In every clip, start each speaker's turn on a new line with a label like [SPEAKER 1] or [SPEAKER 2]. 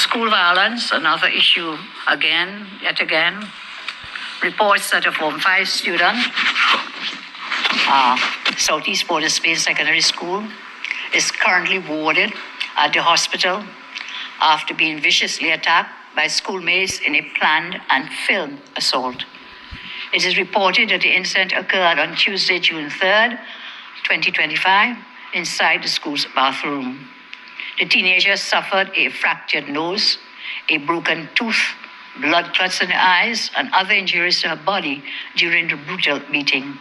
[SPEAKER 1] School violence, another issue yet again. Reports that a Form 5 student, Southeast Border Space Secondary School, is currently warded at the hospital after being viciously attacked by schoolmates in a planned and filmed assault. It is reported that the incident occurred on Tuesday, June 3rd, 2025, inside the school's bathroom. The teenager suffered a fractured nose, a broken tooth, blood clots in the eyes, and other injuries to her body during the brutal beating.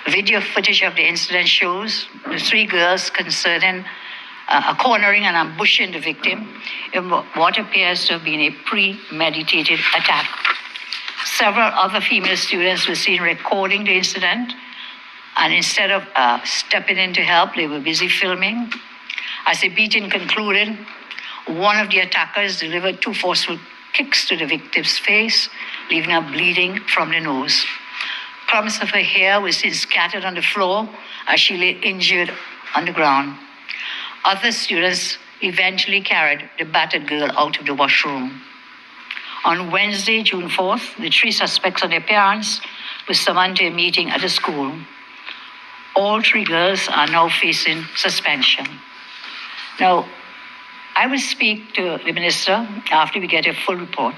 [SPEAKER 1] Video footage of the incident shows the three girls cornering and ambushing the victim in what appears to have been a premeditated attack. Several other female students were seen recording the incident, and instead of stepping in to help, they were busy filming. As the beating concluded, one of the attackers delivered 2 forceful kicks to the victim's face, leaving her bleeding from the nose. Clumps of her hair were seen scattered on the floor as she lay injured on the ground. Other students eventually carried the battered girl out of the washroom. On Wednesday, June 4th, the 3 suspects and their parents were summoned to a meeting at the school. All 3 girls are now facing suspension. Now, I will speak to the minister after we get a full report.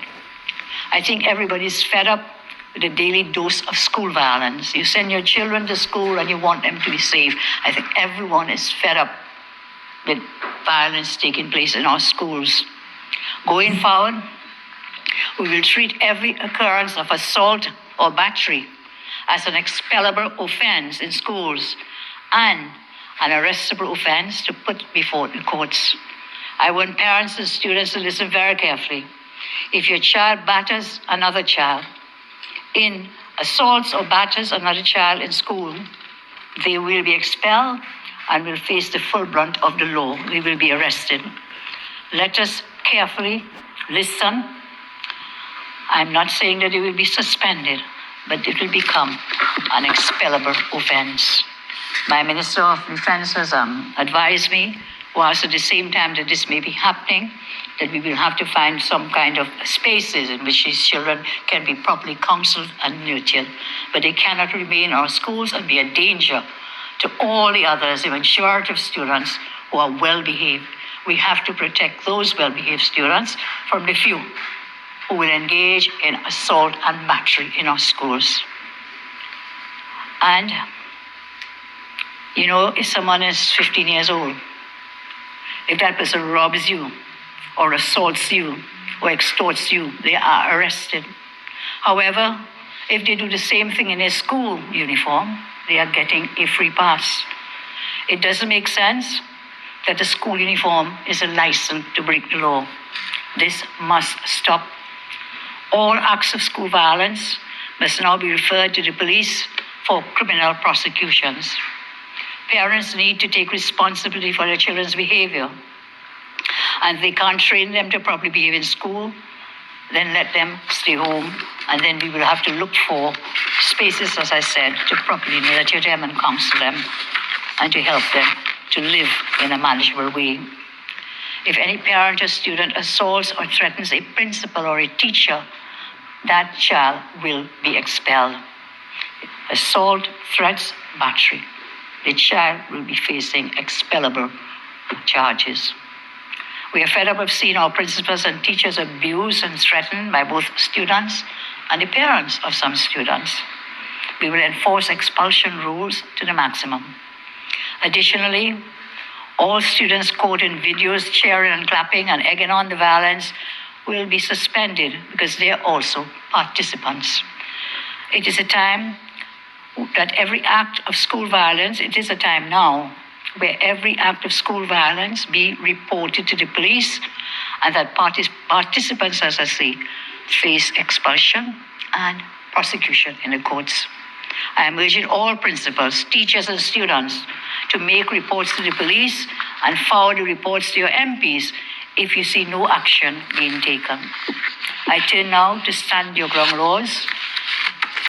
[SPEAKER 1] I think everybody's fed up with the daily dose of school violence. You send your children to school and you want them to be safe. I think everyone is fed up with violence taking place in our schools. Going forward, we will treat every occurrence of assault or battery as an expellable offense in schools and an arrestable offense to put before the courts. I want parents and students to listen very carefully. If your child batters another child, assaults or batters another child in school, they will be expelled and will face the full brunt of the law. They will be arrested. Let us carefully listen. I'm not saying that they will be suspended, but it will become an expellable offense. My Minister of Defense has advised me, whilst at the same time that this may be happening, that we will have to find some kind of spaces in which these children can be properly counseled and nurtured. But they cannot remain in our schools and be a danger to all the others, the majority of students who are well-behaved. We have to protect those well-behaved students from the few who will engage in assault and battery in our schools. And, you know, if someone is 15 years old, if that person robs you or assaults you or extorts you, they are arrested. However, if they do the same thing in a school uniform, they are getting a free pass. It doesn't make sense that the school uniform is a license to break the law. This must stop. All acts of school violence must now be referred to the police for criminal prosecutions. Parents need to take responsibility for their children's behavior. And if they can't train them to properly behave in school, then let them stay home. And then we will have to look for spaces, as I said, to properly nurture them and counsel them and to help them to live in a manageable way. If any parent or student assaults or threatens a principal or a teacher, that child will be expelled. Assault, threats, battery. The child will be facing expellable charges. We are fed up of seeing our principals and teachers abused and threatened by both students and the parents of some students. We will enforce expulsion rules to the maximum. Additionally, all students caught in videos cheering and clapping and egging on the violence will be suspended because they are also participants. It is a time that every act of school violence, it is a time now where every act of school violence be reported to the police and that participants, as I say, face expulsion and prosecution in the courts. I am urging all principals, teachers and students to make reports to the police and forward the reports to your MPs if you see no action being taken. I turn now to stand your ground laws.